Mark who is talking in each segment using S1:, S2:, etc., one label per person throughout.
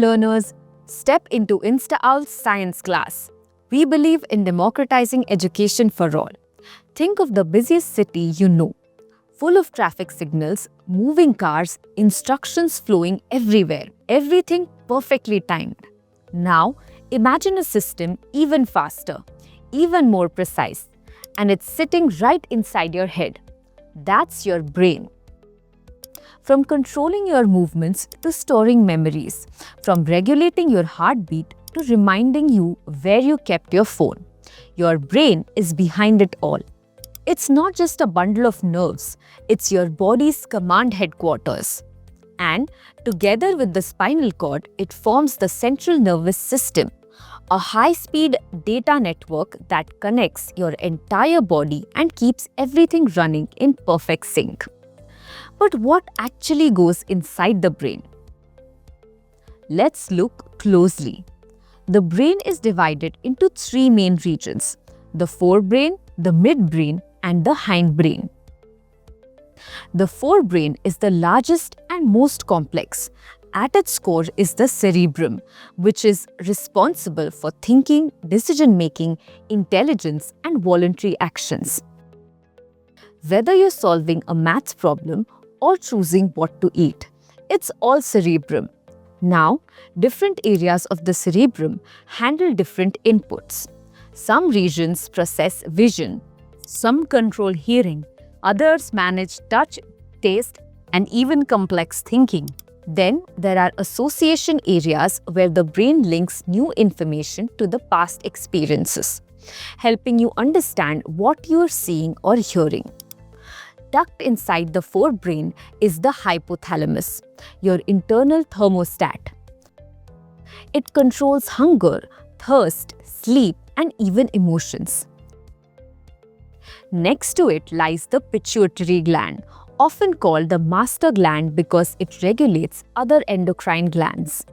S1: learners, step into InstaOwl Science class. We believe in democratizing education for all. Think of the busiest city you know, full of traffic signals, moving cars, instructions flowing everywhere, everything perfectly timed. Now, imagine a system even faster, even more precise, and it's sitting right inside your head. That's your brain. From controlling your movements to storing memories, from regulating your heartbeat to reminding you where you kept your phone, your brain is behind it all. It's not just a bundle of nerves, it's your body's command headquarters. And together with the spinal cord, it forms the central nervous system, a high-speed data network that connects your entire body and keeps everything running in perfect sync. But what actually goes inside the brain? Let's look closely. The brain is divided into three main regions: the forebrain, the midbrain, and the hindbrain. The forebrain is the largest and most complex. At its core is the cerebrum, which is responsible for thinking, decision-making, intelligence, and voluntary actions. Whether you're solving a maths problem or choosing what to eat, it's all cerebrum. Now, different areas of the cerebrum handle different inputs. Some regions process vision, some control hearing, others manage touch, taste, and even complex thinking. Then there are association areas where the brain links new information to the past experiences, helping you understand what you are seeing or hearing. Tucked inside the forebrain is the hypothalamus, your internal thermostat. It controls hunger, thirst, sleep, and even emotions. Next to it lies the pituitary gland, often called the master gland because it regulates other endocrine glands.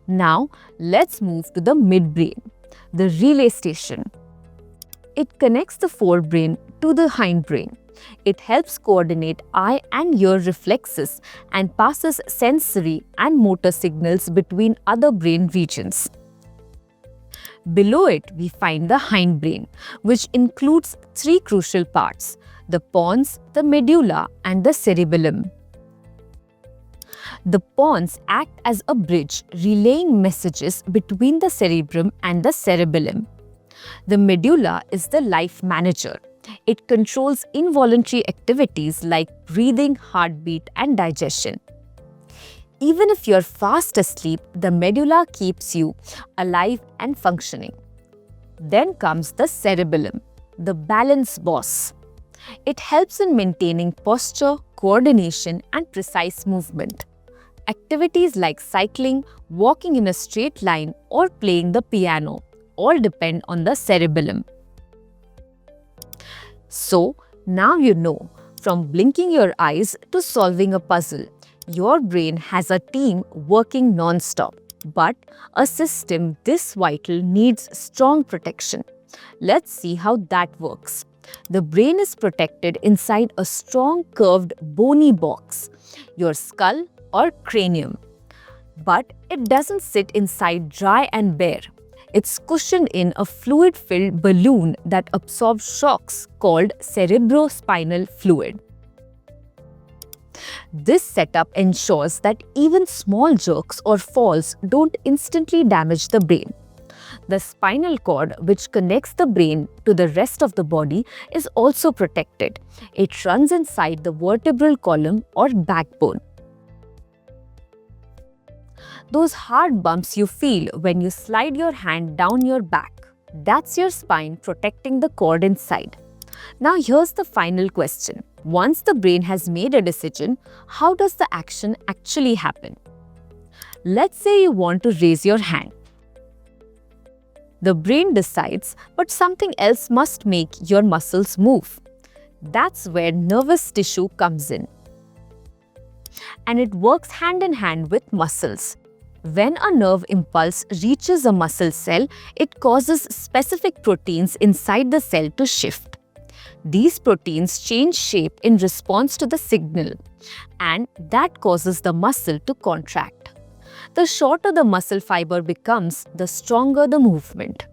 S1: Now, let's move to the midbrain, the relay station. It connects the forebrain to the hindbrain. It helps coordinate eye and ear reflexes and passes sensory and motor signals between other brain regions. Below it, we find the hindbrain, which includes three crucial parts: the pons, the medulla, and the cerebellum. The pons act as a bridge, relaying messages between the cerebrum and the cerebellum. The medulla is the life manager. It controls involuntary activities like breathing, heartbeat, and digestion. Even if you're fast asleep, the medulla keeps you alive and functioning. Then comes the cerebellum, the balance boss. It helps in maintaining posture, coordination, and precise movement. Activities like cycling, walking in a straight line, or playing the piano all depend on the cerebellum. So, now you know, from blinking your eyes to solving a puzzle, your brain has a team working non-stop. But a system this vital needs strong protection. Let's see how that works. The brain is protected inside a strong curved bony box, your skull or cranium. But it doesn't sit inside dry and bare. It's cushioned in a fluid-filled balloon that absorbs shocks called cerebrospinal fluid. This setup ensures that even small jerks or falls don't instantly damage the brain. The spinal cord, which connects the brain to the rest of the body, is also protected. It runs inside the vertebral column or backbone. Those hard bumps you feel when you slide your hand down your back, that's your spine protecting the cord inside. Now here's the final question. Once the brain has made a decision, how does the action actually happen? Let's say you want to raise your hand. The brain decides, but something else must make your muscles move. That's where nervous tissue comes in. And it works hand in hand with muscles. When a nerve impulse reaches a muscle cell, it causes specific proteins inside the cell to shift. These proteins change shape in response to the signal, and that causes the muscle to contract. The shorter the muscle fiber becomes, the stronger the movement.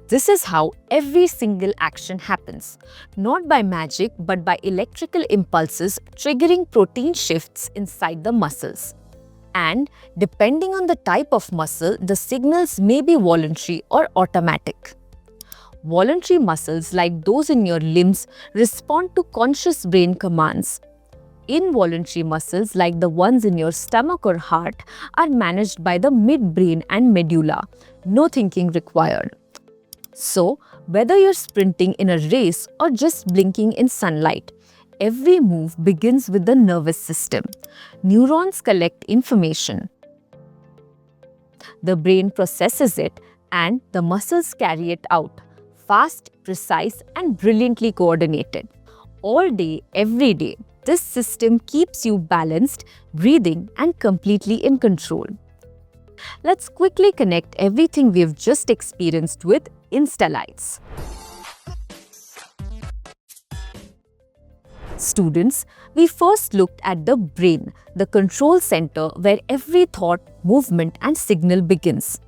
S1: This is how every single action happens, not by magic but by electrical impulses triggering protein shifts inside the muscles. And depending on the type of muscle, the signals may be voluntary or automatic. Voluntary muscles like those in your limbs respond to conscious brain commands. Involuntary muscles like the ones in your stomach or heart are managed by the midbrain and medulla, no thinking required. So, whether you're sprinting in a race or just blinking in sunlight, every move begins with the nervous system. Neurons collect information. The brain processes it and the muscles carry it out. Fast, precise and brilliantly coordinated. All day, every day, this system keeps you balanced, breathing and completely in control. Let's quickly connect everything we've just experienced with InstaLights. Students, we first looked at the brain, the control center where every thought, movement and signal begins.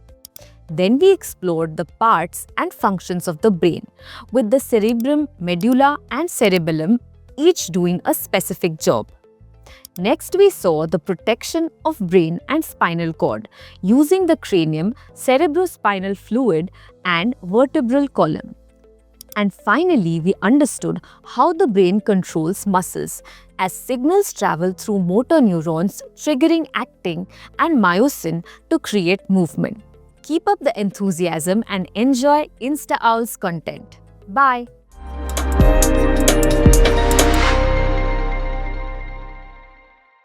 S1: Then we explored the parts and functions of the brain, with the cerebrum, medulla and cerebellum each doing a specific job. Next, we saw the protection of brain and spinal cord using the cranium, cerebrospinal fluid and vertebral column. And finally, we understood how the brain controls muscles as signals travel through motor neurons triggering actin and myosin to create movement. Keep up the enthusiasm and enjoy InstaOwl's content. Bye!